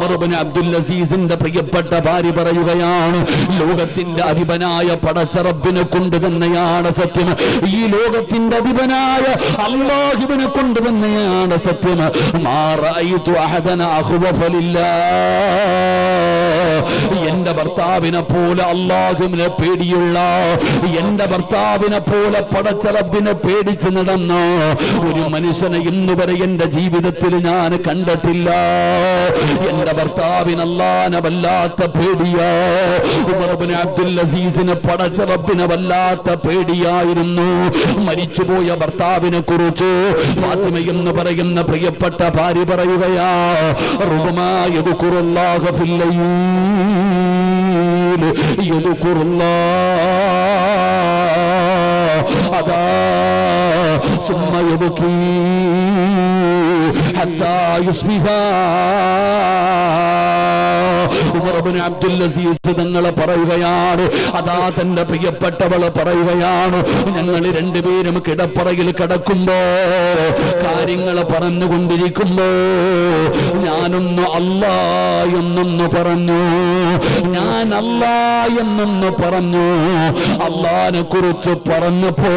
ഉമർ ഇബ്നു അബ്ദുൽ അസീസിന്റെ പ്രിയപ്പെട്ട ഭാര്യ പറയുകയാണ്, ലോകത്തിന്റെ അധിപനായ പടച്ച റബ്ബിനെ കൊണ്ട് തന്നെയാണ് സത്യം, ഈ ലോകത്തിന്റെ അധിപനായ അല്ലാഹുവിനെ കൊണ്ട് തന്നെയാണ് സത്യം, മാ റഅയ്തു അഹദന അഖ്വഫ ലില്ലാഹ്, എന്റെ ഭർത്താവിനെ പോലെ അല്ലാഹുവിനെ പേടിയുള്ള, എന്റെ ഭർത്താവിനെ പോലെ പടച്ച റബ്ബിനെ പേടിച്ച് നടന്ന ഒരു മനുഷ്യനെ ഇന്നുവരെ എന്റെ ജീവിതത്തിൽ ഞാൻ കണ്ടിട്ടില്ല. എന്റെ ഭർത്താവിന് അല്ലാഹുവിനെ വല്ലാത്ത പേടിയാ. ഉമർ ഇബ്നു അബ്ദുൽ അസീസിന് പടച്ച റബ്ബിനെ വല്ലാത്ത പേടിയായിരുന്നു. മരിച്ചുപോയ ഭർത്താവിനെ കുറിച്ച് ഫാത്തിമ എന്ന് പറയുന്ന പ്രിയപ്പെട്ട ഭാര്യ പറയുകയാ, റുബമാ യദ്കുറുല്ലാഹ ഫിൽ ലൈൽ യദ്കുറുല്ലാഹ അദാ സുമ്മ യബ്കി ഹത്താ യുസ്ബിഹ. ഉമർ ഇബ്നു അബ്ദുൽ അസീസ് തങ്ങൾ പറയുകയാണ്, അതാ തന്റെ പ്രിയപ്പെട്ടവള് പറയുകയാണ്, ഞങ്ങൾ രണ്ടുപേരും കിടപ്പറയിൽ കിടക്കുമ്പോ കാര്യങ്ങൾ പറഞ്ഞുകൊണ്ടിരിക്കുമ്പോ ഞാനൊന്ന് അല്ലാ എന്നൊന്ന് പറഞ്ഞു, ഞാൻ അല്ലാ എന്നൊന്ന് പറഞ്ഞു. അല്ലാഹുവിനെ കുറിച്ച് പറഞ്ഞപ്പോ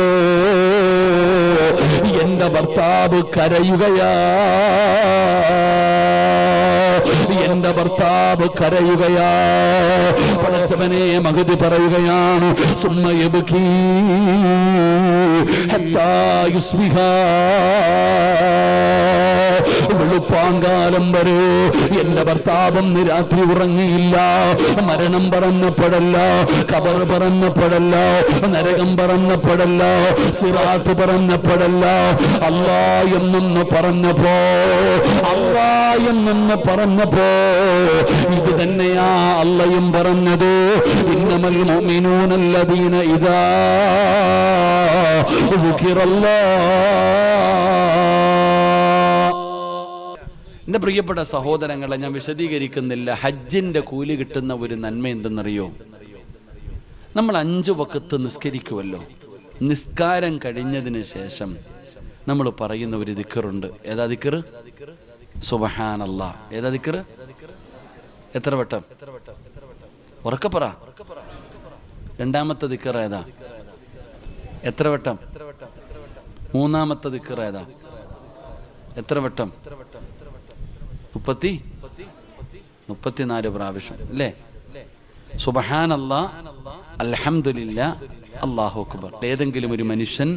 എന്റെ ഭർത്താവ് കരയുകയാ, എന്റെ ഭർത്താവ് കരയുകയാ. പടച്ചവനെ മഹദി പറയുകയാണ്, സുമ്മ യബ്കി ഹത്താ യുസ്ബിഹ, വെളുപ്പാങ്കാലം വരെ എന്റെ ഭർത്താവൊന്ന് രാത്രി ഉറങ്ങിയില്ല. മരണം പറഞ്ഞപ്പോഴല്ല, ഖബർ പറഞ്ഞപ്പോഴല്ല, നരകം പറഞ്ഞപ്പോഴല്ല, സിറാത്ത് പറഞ്ഞപ്പോഴല്ല, അല്ലാ എന്നൊന്ന് പറഞ്ഞപ്പോ, അല്ലാ എന്നൊന്ന് പറഞ്ഞപ്പോ ഇത് തന്നെയാ അള്ളയും പറഞ്ഞത്, ഇന്നമൽ മുഅ്മിനൂന അല്ലദീന ഇദാ എന്റെ പ്രിയപ്പെട്ട സഹോദരങ്ങളെ, ഞാൻ വിശദീകരിക്കുന്നില്ല. ഹജ്ജിന്റെ കൂലി കിട്ടുന്ന ഒരു നന്മ എന്തെന്നറിയോ? നമ്മൾ 5 വഖത്ത് നിസ്കരിക്കുമല്ലോ, നിസ്കാരം കഴിഞ്ഞതിന് ശേഷം നമ്മൾ പറയുന്ന ഒരു ദിക്റുണ്ട്. ഏതാ ദിക്ർ? സുബ്ഹാനല്ലാഹ്. ഏതാ ദിക്ർ? എത്ര വട്ടം? ഉറക്കെ പറ. രണ്ടാമത്തെ ദിക്ർ ഏതാ? എത്ര വട്ടം? മൂന്നാമത്തെ ദിക്ർ ഏതാ? എത്ര വട്ടം? 34 പ്രാവശ്യം അല്ലേ? സുബ്ഹാനല്ലാഹ്, അൽഹംദുലില്ലാഹ്, അല്ലാഹു അക്ബർ. ഏതെങ്കിലും ഒരു മനുഷ്യൻ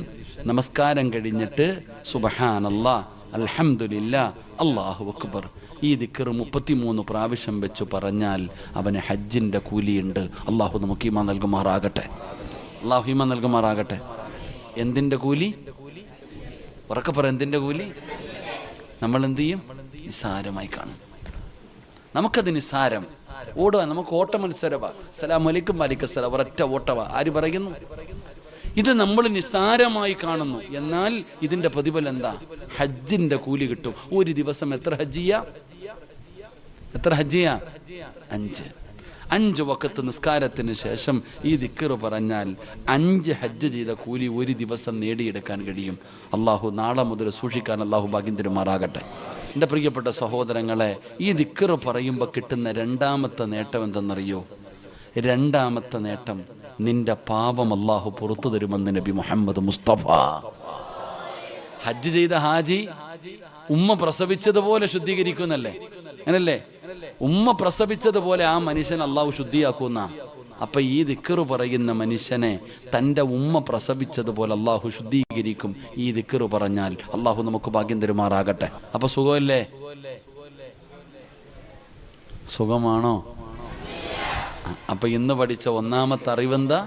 നമസ്കാരം കഴിഞ്ഞിട്ട് സുബ്ഹാനല്ലാഹ്, അൽഹംദുലില്ലാഹ്, അല്ലാഹു അക്ബർ ഈ ദിക്ർ 33 പ്രാവശ്യം വെച്ച് പറഞ്ഞാൽ അവന് ഹജ്ജിന്റെ കൂലിയുണ്ട്. അല്ലാഹു നമുക്ക് ഈമാൻ നൽകുമാറാകട്ടെ. അല്ലാഹു ഈമാൻ നൽകുമാറാകട്ടെ. എന്തിന്റെ കൂലി? ഉറക്കെ പറ. എന്തിന്റെ കൂലി? നമ്മൾ എന്ത് ചെയ്യും? നിസാരമായി കാണും. നമുക്കത് നിസാരം. ഓടുക, നമുക്ക് ഓട്ട മത്സരവാ. സലാം അലൈക്കും വലൈക്കും സലാം, ഒരൊറ്റ ഓട്ടവാ. ആര് പറയുന്നു? ഇത് നമ്മൾ നിസാരമായി കാണുന്നു. എന്നാൽ ഇതിന്റെ പ്രതിഫലം എന്താ? ഹജ്ജിന്റെ കൂലി കിട്ടും. ഒരു ദിവസം എത്ര ഹജ്ജ് ചെയ്യാ? എത്ര ഹജ്ജ് ചെയ്യാ? 5 വഖത്ത് നിസ്കാരത്തിന് ശേഷം ഈ ദിക്ർ പറഞ്ഞാൽ 5 ഹജ്ജ് ചെയ്ത കൂലി ഒരു ദിവസം നേടിയെടുക്കാൻ കഴിയും. അള്ളാഹു നാളെ മുതൽ സൂക്ഷിക്കാൻ അള്ളാഹു ഭാഗ്യം തരുമാറാകട്ടെ. എൻ്റെ പ്രിയപ്പെട്ട സഹോദരങ്ങളെ, ഈ ദിക്ർ പറയുമ്പോൾ കിട്ടുന്ന രണ്ടാമത്തെ നേട്ടം എന്തെന്നറിയോ? രണ്ടാമത്തെ നേട്ടം, നിന്റെ പാപം അള്ളാഹു പുറത്തു തരുമെന്ന് നബി മുഹമ്മദ് മുസ്തഫ. ഹജ്ജ് ചെയ്ത ഹാജി ഉമ്മ പ്രസവിച്ചതുപോലെ ശുദ്ധീകരിക്കുന്നല്ലേ? അങ്ങനല്ലേ? ഉമ്മ പ്രസവിച്ചതുപോലെ ആ മനുഷ്യൻ അള്ളാഹു ശുദ്ധിയാക്കുന്ന. അപ്പൊ ഈ ദിക്ർ പറയുന്ന മനുഷ്യനെ തൻ്റെ ഉമ്മ പ്രസവിച്ചതുപോലെ അള്ളാഹു ശുദ്ധീകരിക്കും. ഈ ദിക്ർ പറഞ്ഞാൽ അള്ളാഹു നമുക്ക് ഭാഗ്യം തരുമാറാകട്ടെ. അപ്പൊ സുഖമല്ലേ? സുഖമാണോ? അപ്പൊ ഇന്ന് പഠിച്ച ഒന്നാമത്തെ അറിവെന്താ?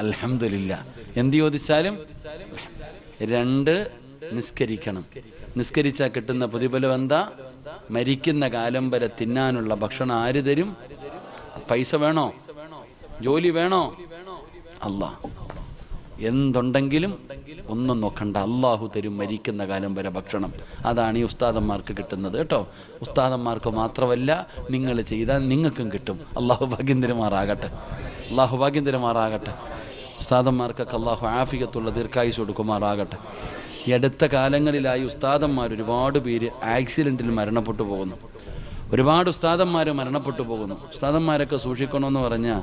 അൽഹംദുലില്ലാ. എന്ത് ചോദിച്ചാലും 2 നിസ്കരിക്കണം. നിസ്കരിച്ചാൽ കിട്ടുന്ന പ്രതിഫലം എന്താ? മരിക്കുന്ന കാലം വരെ തിന്നാനുള്ള ഭക്ഷണം ആര് തരും? പൈസ വേണോ? ജോലി വേണോ? അല്ലാഹ്. എന്തുണ്ടെങ്കിലും ഒന്നും നോക്കണ്ട, അള്ളാഹു തരും മരിക്കുന്ന കാലം വരെ ഭക്ഷണം. അതാണ് ഈ ഉസ്താദന്മാർക്ക് കിട്ടുന്നത് കേട്ടോ. ഉസ്താദന്മാർക്ക് മാത്രമല്ല, നിങ്ങൾ ചെയ്താൽ നിങ്ങൾക്കും കിട്ടും. അള്ളാഹു ഭാഗ്യം തരുമാറാകട്ടെ. അള്ളാഹു ഭാഗ്യം തരുമാറാകട്ടെ. ഉസ്താദന്മാർക്കൊക്കെ അള്ളാഹു ആഫിയത്തുള്ള ദീർഘായുസ് കൊടുക്കുമാറാകട്ടെ. ഈ അടുത്ത കാലങ്ങളിലായി ഉസ്താദന്മാർ ഒരുപാട് പേര് ആക്സിഡൻറ്റിൽ മരണപ്പെട്ടു പോകുന്നു. ഒരുപാട് ഉസ്താദന്മാർ മരണപ്പെട്ടു പോകുന്നു. ഉസ്താദന്മാരൊക്കെ സൂക്ഷിക്കണമെന്ന് പറഞ്ഞാൽ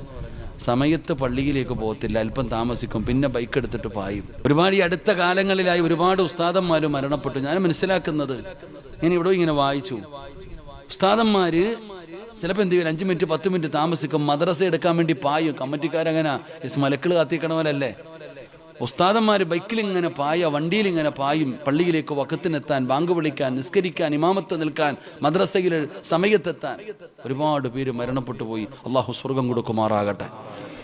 സമയത്ത് പള്ളിയിലേക്ക് പോകത്തില്ല, അല്പം താമസിക്കും, പിന്നെ ബൈക്ക് എടുത്തിട്ട് പായും. ഒരുപാട് ഈ അടുത്ത കാലങ്ങളിലായി ഒരുപാട് ഉസ്താദന്മാർ മരണപ്പെട്ടു. ഞാൻ മനസ്സിലാക്കുന്നത് ഞാൻ ഇവിടെ ഇങ്ങനെ വായിച്ചു, ഉസ്താദന്മാർ ചിലപ്പോൾ എന്ത് ചെയ്യും, 5 മിനിറ്റ് 10 മിനിറ്റ് താമസിക്കും, മദ്രസ എടുക്കാൻ വേണ്ടി പായും. കമ്മിറ്റിക്കാരങ്ങനെ മലക്കൾ കാത്തിക്കണവരല്ലേ. ഉസ്താദന്മാർ ബൈക്കിലിങ്ങനെ പായ, വണ്ടിയിലിങ്ങനെ പായും, പള്ളിയിലേക്ക് വക്കത്തിനെത്താൻ, ബാങ്ക് വിളിക്കാൻ, നിസ്കരിക്കാൻ, ഇമാമത്ത് നിൽക്കാൻ, മദ്രസയിൽ സമയത്തെത്താൻ. ഒരുപാട് പേര് മരണപ്പെട്ടു പോയി. അള്ളാഹു സ്വർഗം കൊടുക്കുമാറാകട്ടെ,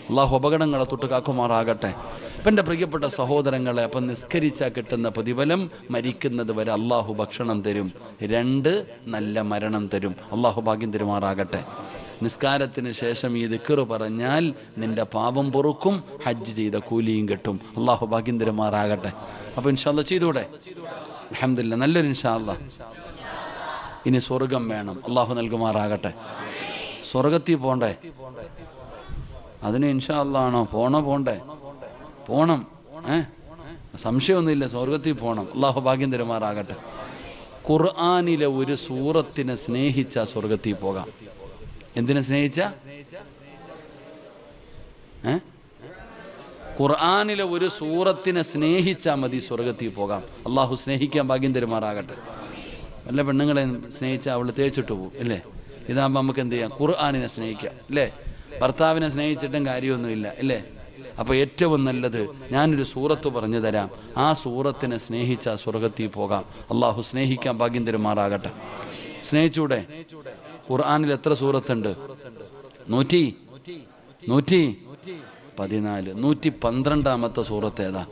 അള്ളാഹു അപകടങ്ങളെ തൊട്ട് കാക്കുമാറാകട്ടെ. അപ്പം എൻ്റെ പ്രിയപ്പെട്ട സഹോദരങ്ങളെ, അപ്പം നിസ്കരിച്ചാൽ കിട്ടുന്ന പ്രതിഫലം മരിക്കുന്നത് വരെ അള്ളാഹു ഭക്ഷണം തരും, 2 നല്ല മരണം തരും. അള്ളാഹു ഭാഗ്യം തരുമാറാകട്ടെ. നിസ്കാരത്തിന് ശേഷം ഈ ദിക്ർ പറഞ്ഞാൽ നിന്റെ പാപം പൊറുക്കും, ഹജ്ജ് ചെയ്ത കൂലിയും കിട്ടും. അള്ളാഹു ഭാഗ്യം തരുമാറാകട്ടെ. അപ്പോൾ ഇൻഷാ അല്ലാഹ് ചെയ്തൂടെ? അൽഹംദുലില്ലാഹ്, നല്ലൊരു ഇൻഷാ അല്ലാഹ്. ഇനി സ്വർഗം വേണം, അള്ളാഹു നൽകുമാറാകട്ടെ. സ്വർഗത്തിൽ പോണ്ടേ? അതിന് ഇൻഷാ അല്ലാഹ് ആണോ പോണ്ടേ? പോണം, സംശയമൊന്നുമില്ല, സ്വർഗത്തിൽ പോകണം. അള്ളാഹു ഭാഗ്യം തരുമാറാകട്ടെ. ഖുർആനിലെ ഒരു സൂറത്തിനെ സ്നേഹിച്ച സ്വർഗത്തിൽ പോകാം. എന്തിനെ സ്നേഹിച്ച? ഖുർആനിലെ ഒരു സൂറത്തിനെ സ്നേഹിച്ചാൽ മതി, സ്വർഗത്തിൽ പോകാം. അള്ളാഹു സ്നേഹിക്കാൻ ഭാഗ്യം തരുമാറാകട്ടെ. വല്ല പെണ്ണുങ്ങളെ സ്നേഹിച്ചാൽ അവൾ തേച്ചിട്ട് പോകും അല്ലേ? ഇതാകുമ്പോൾ നമുക്ക് എന്ത് ചെയ്യാം? ഖുർആനിനെ സ്നേഹിക്കാം അല്ലേ? ഭർത്താവിനെ സ്നേഹിച്ചിട്ടും കാര്യമൊന്നുമില്ല അല്ലേ? അപ്പോൾ ഏറ്റവും നല്ലത് ഞാനൊരു സൂറത്ത് പറഞ്ഞു തരാം, ആ സൂറത്തിനെ സ്നേഹിച്ചാൽ സ്വർഗത്തിൽ പോകാം. അള്ളാഹു സ്നേഹിക്കാൻ ഭാഗ്യം തരുമാറാകട്ടെ. സ്നേഹിച്ചൂടെ? ഖുർആനിൽ എത്ര സൂറത്തുണ്ട്? 114. 112ാമത്തെ സൂറത്ത് ഏതാ?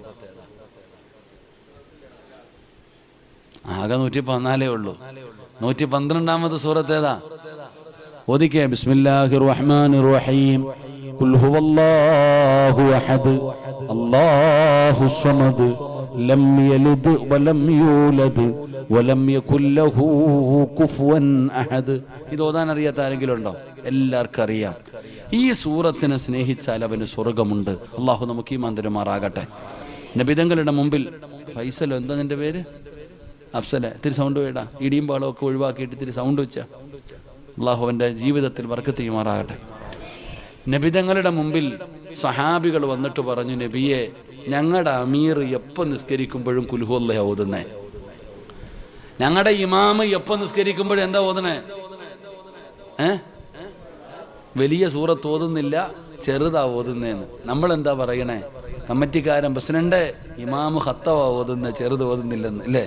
ആകെ 114 ഉള്ളൂ. 112ാമത്തെ സൂറത്ത് ഏതാ? ഓദിക്കേ, ബിസ്മില്ലാഹിർ റഹ്മാനിർ റഹീം. ഖുൽ ഹുവല്ലാഹു അഹദ് അല്ലാഹു സമദ് ലം യലിദ് വലം യൂലദ് വലം യകുൽ ലഹു കുഫുവൻ അഹദ്. ഇത് ഓതാൻ അറിയാത്ത ആരെങ്കിലും ഉണ്ടോ? എല്ലാവർക്കും അറിയാം. ഈ സൂറത്തിനെ സ്നേഹിച്ചാൽ അവന് സ്വർഗമുണ്ട്. അള്ളാഹു നമുക്ക് ഈമാൻ തരുമാറാകട്ടെ. നബിതങ്ങളുടെ മുമ്പിൽ, ഫൈസലോ എന്താ നിന്റെ പേര്? അഫ്സലെ, ഇത്തിരി സൗണ്ട് വേടാ, ഇടിയും പാളമൊക്കെ ഒഴിവാക്കിയിട്ട് ഇത്തിരി സൗണ്ട് വെച്ചാ. അള്ളാഹു അവൻ്റെ ജീവിതത്തിൽ ബർക്കത്ത് ചെയ്യുമാറാകട്ടെ. നബിതങ്ങളുടെ മുമ്പിൽ സഹാബികൾ വന്നിട്ട് പറഞ്ഞു, നബിയെ, ഞങ്ങളുടെ അമീർ എപ്പോൾ നിസ്കരിക്കുമ്പോഴും കുൽ ഹുവല്ലാഹ് ഓതുന്നേ, ഞങ്ങളുടെ ഇമാമ് എപ്പോൾ നിസ്കരിക്കുമ്പോഴും എന്താ ഓതുന്നേ? വലിയ സൂറത്ത് ഓതുന്നില്ല, ചെറുതാ ഓതുന്നേന്ന്. നമ്മളെന്താ പറയണേ? കമ്മിറ്റിക്കാരൻ പ്രസിഡന്റ്, ഇമാമ് ഖത്തവാ ഓതുന്നേ, ചെറുത് ഓതുന്നില്ലെന്ന് അല്ലേ?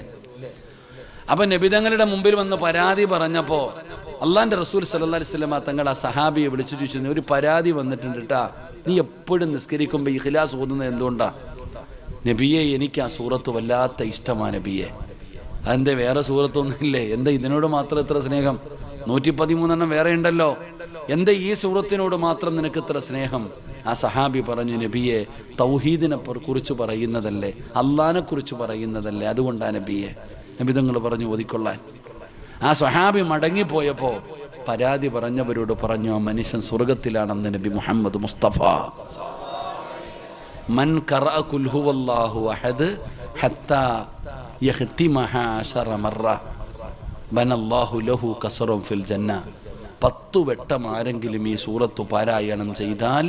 അപ്പൊ നബിതങ്ങളുടെ മുമ്പിൽ വന്ന് പരാതി പറഞ്ഞപ്പോ അള്ളാന്റെ റസൂൽ സല്ലല്ലാഹു അലൈഹി വസല്ലം തങ്ങൾ ആ സഹാബിയെ വിളിച്ചു ചോദിച്ചു, ഒരു പരാതി വന്നിട്ടുണ്ട് കേട്ടാ, നീ എപ്പോഴും നിസ്കരിക്കുമ്പോൾ ഇഖ്ലാസ് ഓതുന്നത് എന്തുകൊണ്ടാ? നബിയെ, എനിക്ക് ആ സൂറത്ത് വല്ലാത്ത ഇഷ്ടമാണ് നബിയെ. അതെന്താ, വേറെ സൂറത്തൊന്നുമില്ലേ? എന്താ ഇതിനോട് മാത്രം ഇത്ര സ്നേഹം? 113 വേറെ ഉണ്ടല്ലോ, എന്താ ഈ സൂറത്തിനോട് മാത്രം നിനക്ക് ഇത്ര സ്നേഹം? ആ സഹാബി പറഞ്ഞു, നബിയെ, തൗഹീദിനെ കുറിച്ച് പറയുന്നതല്ലേ, അള്ളാഹിനെ കുറിച്ച് പറയുന്നതല്ലേ, അതുകൊണ്ടാണ് നബിയെ. നബി തങ്ങൾ പറഞ്ഞു ഓതിക്കൊള്ളാൻ. ആ സഹാബി മടങ്ങിപ്പോയപ്പോ പരാതി പറഞ്ഞവരോട് പറഞ്ഞു, ആ മനുഷ്യൻ സ്വർഗത്തിലാണെന്ന് നബി മുഹമ്മദ് മുസ്തഫ. മൻ ഖറഅ ഖുൽ ഹുവല്ലാഹു അഹദ് ഹത്താ യഖ്തിമഹ 10 മറ ബനല്ലാഹു ലഹു ഖസ്റൻ ഫിൽ ജന്ന. 10 വട്ടം ആരെങ്കിലും ഈ സൂറത്ത് പാരായണം ചെയ്താൽ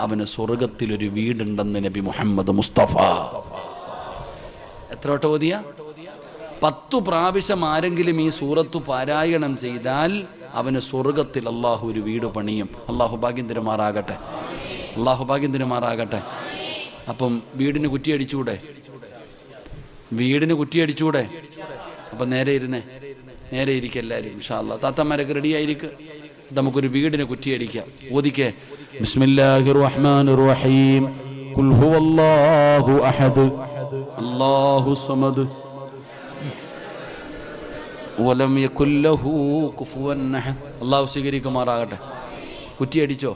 അവന് സ്വർഗത്തിലൊരു വീടുണ്ടെന്ന് നബി മുഹമ്മദ് മുസ്തഫ. എത്ര വട്ടം ഓതിയ? 10 പ്രാവശ്യം ആരെങ്കിലും ഈ സൂറത്ത് പാരായണം ചെയ്താൽ അവന് സ്വർഗത്തിൽ അള്ളാഹു ഒരു വീട് പണിയും. അള്ളാഹു ഭാഗ്യം തരുമാറാകട്ടെ, അള്ളാഹു ഭാഗ്യം തരുമാറാകട്ടെ. അപ്പം വീടിന് കുറ്റിയടിച്ചൂടെ? വീടിന് കുറ്റിയടിച്ചൂടെ? അപ്പം നേരെ ഇരുന്നേ, നേരെ ഇരിക്കുക എല്ലാവരും. ഇൻഷാ അല്ലാഹ് താത്തമാരൊക്കെ റെഡി ആയിരിക്കും. നമുക്കൊരു വീടിന് കുറ്റിയടിക്കാം. ഓദിക്കേ, ബിസ്മില്ലാഹിർ റഹ്മാനിർ റഹീം. ഖുൽ ഹുവല്ലാഹു അഹദ് അല്ലാഹു സമദ് വലം യകുൽ ലഹു കുഫുവൻ അഹദ്. അല്ലാഹു സ്വീകരിക്കുമാറാകട്ടെ. കുറ്റിയടിച്ചോ?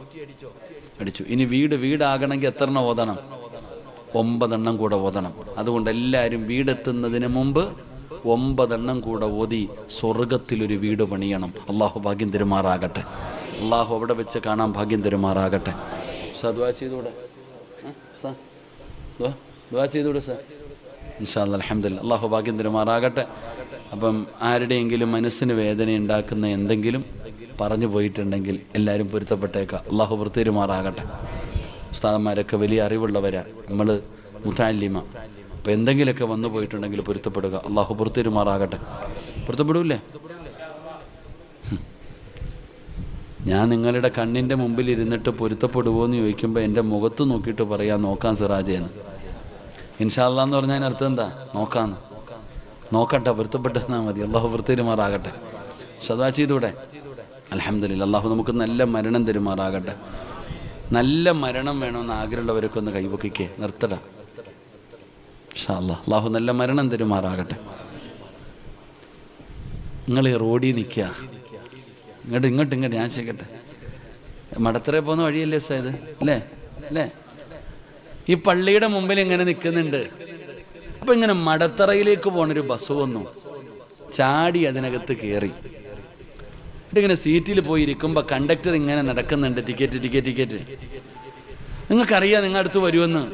അടിച്ചു. ഇനി വീടാകണമെങ്കിൽ എത്ര എണ്ണം ഓതണം? 9 എണ്ണം കൂടെ ഓതണം. അതുകൊണ്ട് എല്ലാവരും വീടെത്തുന്നതിന് മുമ്പ് 9 എണ്ണം കൂടെ ഓതി സ്വർഗത്തിലൊരു വീട് പണിയണം. അള്ളാഹു ഭാഗ്യം തരുമാറാകട്ടെ. അള്ളാഹു അവിടെ വെച്ച് കാണാൻ ഭാഗ്യം തരുമാറാകട്ടെ. ദുആ ചെയ്തൂടെ? ദുആ ചെയ്തൂടെ സാർ? ഇൻഷാ അല്ലാഹ്, അൽഹംദുലില്ലാഹ്. അള്ളാഹു ഭാഗ്യം തരുമാറാകട്ടെ. അപ്പം ആരുടെയെങ്കിലും മനസ്സിന് വേദന ഉണ്ടാക്കുന്ന എന്തെങ്കിലും പറഞ്ഞു പോയിട്ടുണ്ടെങ്കിൽ എല്ലാവരും പൊരുത്തപ്പെട്ടേക്കാം. അള്ളാഹു പൊറുത്തരുമാറാകട്ടെ. ഉസ്താദന്മാരൊക്കെ വലിയ അറിവുള്ളവരാ, നമ്മൾ മുതാലിമ. അപ്പോൾ എന്തെങ്കിലുമൊക്കെ വന്നു പോയിട്ടുണ്ടെങ്കിൽ പൊരുത്തപ്പെടുക. അള്ളാഹു പൊറുത്തരുമാറാകട്ടെ. പൊരുത്തപ്പെടൂല്ലേ? ഞാൻ നിങ്ങളുടെ കണ്ണിൻ്റെ മുമ്പിൽ ഇരുന്നിട്ട് പൊരുത്തപ്പെടുമോ എന്ന് ചോദിക്കുമ്പോൾ എൻ്റെ മുഖത്ത് നോക്കിയിട്ട് പറയാം നോക്കാൻ സിറാജേന്ന്. ഇൻഷാ അല്ലാ എന്ന് പറഞ്ഞാൽ അർത്ഥം എന്താ? നോക്കാന്ന്. നോക്കട്ടെ, പൊരുത്തപ്പെട്ടെന്നാൽ മതി. അള്ളാഹു പൊറുത്തരുമാറാകട്ടെ. സദാ ചെയ്തൂടെ? അൽഹംദുലില്ലാ. അള്ളാഹു നമുക്ക് നല്ല മരണം തരുമാറാകട്ടെ. നല്ല മരണം വേണമെന്ന് ആഗ്രഹമുള്ളവരൊക്കെ ഒന്ന് കൈവക്കിക്കേ, നിർത്തട. ഇൻഷാ അല്ലാ അള്ളാഹു നല്ല മരണം തരുമാറാകട്ടെ. നിങ്ങൾ ഈ റോഡിൽ നിൽക്കുക, ഇങ്ങോട്ട് ഞാൻ ചെയ്യട്ടെ. മടത്തറ പോകുന്ന വഴിയല്ലേ ഉസ്താദ്? അല്ലേ? ഈ പള്ളിയുടെ മുമ്പിൽ ഇങ്ങനെ നിൽക്കുന്നുണ്ട്. അപ്പം ഇങ്ങനെ മടത്തറയിലേക്ക് പോണൊരു ബസ് വന്നു, ചാടി അതിനകത്ത് കയറി. എന്നിട്ടിങ്ങനെ സീറ്റിൽ പോയി ഇരിക്കുമ്പോൾ കണ്ടക്ടർ ഇങ്ങനെ നടക്കുന്നുണ്ട്, ടിക്കറ്റ്. നിങ്ങൾക്കറിയാം നിങ്ങൾ അടുത്ത് വരുമെന്ന്.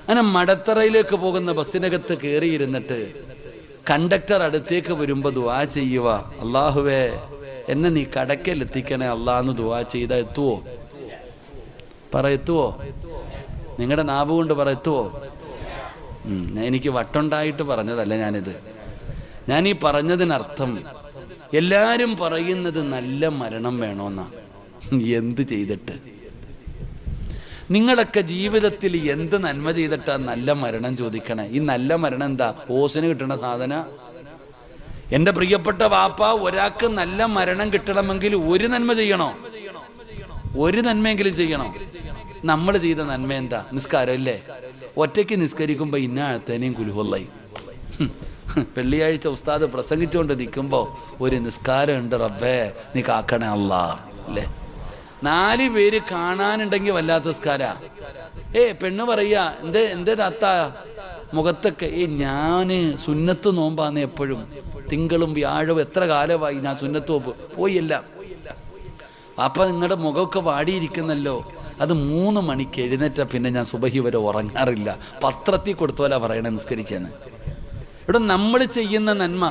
അങ്ങനെ മടത്തറയിലേക്ക് പോകുന്ന ബസ്സിനകത്ത് കയറിയിരുന്നിട്ട് കണ്ടക്ടർ അടുത്തേക്ക് വരുമ്പോൾ ദുആ ചെയ്യുക, അള്ളാഹുവേ എന്നെ നീ കടക്കലെത്തിക്കണേ അള്ളാന്ന് ദുആ ചെയ്താൽ എത്തുവോ? എത്തുവോ? നിങ്ങളുടെ നാവ് കൊണ്ട് എത്തുവോ? എനിക്ക് വട്ടുണ്ടായിട്ട് പറഞ്ഞതല്ല ഞാനിത്. ഞാൻ ഈ പറഞ്ഞതിനർത്ഥം എല്ലാവരും പറയുന്നത് നല്ല മരണം വേണമെന്നാ. എന്ത് ചെയ്തിട്ട്? നിങ്ങളൊക്കെ ജീവിതത്തിൽ എന്ത് നന്മ ചെയ്തിട്ടാ നല്ല മരണം ചോദിക്കണേ? ഈ നല്ല മരണം എന്താ? ഓസിന് കിട്ടുന്ന സാധന? എൻ്റെ പ്രിയപ്പെട്ട വാപ്പ, ഒരാൾക്ക് നല്ല മരണം കിട്ടണമെങ്കിൽ ഒരു നന്മ ചെയ്യണോ? ഒരു നന്മയെങ്കിലും ചെയ്യണോ? നമ്മൾ ചെയ്ത നന്മ എന്താ? നിസ്കാരം ഇല്ലേ? ഒറ്റയ്ക്ക് നിസ്കരിക്കുമ്പോൾ ഇന്നാഴത്തേനെയും കുലുഹൊല്ലായി. വെള്ളിയാഴ്ച ഉസ്താദ് പ്രസംഗിച്ചുകൊണ്ട് നിൽക്കുമ്പോൾ ഒരു നിസ്കാരം ഉണ്ട്, റബ്ബേ നീ കാക്കണേ അല്ലാ, അല്ലേ? 4 പേര് കാണാനുണ്ടെങ്കിൽ വല്ലാത്ത നിസ്കാരാ. പെണ്ണ് പറയാ, എന്തേ താത്ത മുഖത്തൊക്കെ? ഞാന് സുന്നത്ത് നോമ്പാന്ന് എപ്പോഴും, തിങ്കളും വ്യാഴവും എത്ര കാലമായി ഞാൻ സുന്നത്ത് നോമ്പ് പോയില്ല. അപ്പം നിങ്ങളുടെ മുഖമൊക്കെ വാടിയിരിക്കുന്നല്ലോ. അത് 3 മണിക്ക് എഴുന്നേറ്റ പിന്നെ ഞാൻ സുബഹി വരെ ഉറങ്ങാറില്ല. പത്രത്തിൽ കൊടുത്തോലാ പറയണേ നിസ്കരിച്ചെന്ന്. ഇവിടെ നമ്മൾ ചെയ്യുന്ന നന്മ,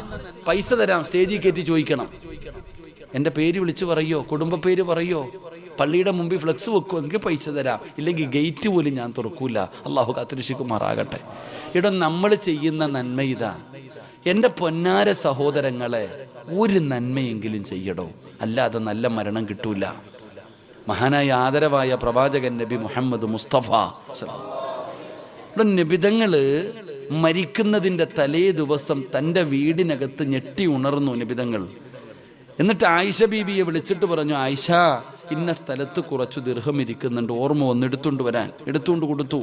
പൈസ തരാം, സ്റ്റേജിൽ കയറ്റി ചോദിക്കണം, എൻ്റെ പേര് വിളിച്ച് പറയോ, കുടുംബ പേര് പറയോ, പള്ളിയുടെ മുമ്പിൽ ഫ്ലെക്സ് വെക്കുമോ, എനിക്ക് പൈസ തരാം, ഇല്ലെങ്കിൽ ഗേറ്റ് പോലും ഞാൻ തുറക്കൂല. അള്ളാഹു കാത്തിരക്ഷിക്കുമാറാകട്ടെ. ഇവിടെ നമ്മൾ ചെയ്യുന്ന നന്മ ഇതാ. എൻ്റെ പൊന്നാര സഹോദരങ്ങളെ, ഒരു നന്മയെങ്കിലും ചെയ്യടോ, അല്ലാതെ നല്ല മരണം കിട്ടൂല. മഹാനായ ആദരവായ പ്രവാചകൻ നബി മുഹമ്മദ് മുസ്തഫ ഇവിടെ നബിതങ്ങള് മരിക്കുന്നതിൻ്റെ തലേ ദിവസം തൻ്റെ വീടിനകത്ത് ഞെട്ടി ഉണർന്നു നബിതങ്ങൾ. എന്നിട്ട് ആയിഷ ബീബിയെ വിളിച്ചിട്ട് പറഞ്ഞു, ആയിഷ, ഇന്ന സ്ഥലത്ത് കുറച്ച് ദിർഹം ഇരിക്കുന്നുണ്ട്, ഓർമ്മ വന്ന് എടുത്തുകൊണ്ട് കൊടുത്തു.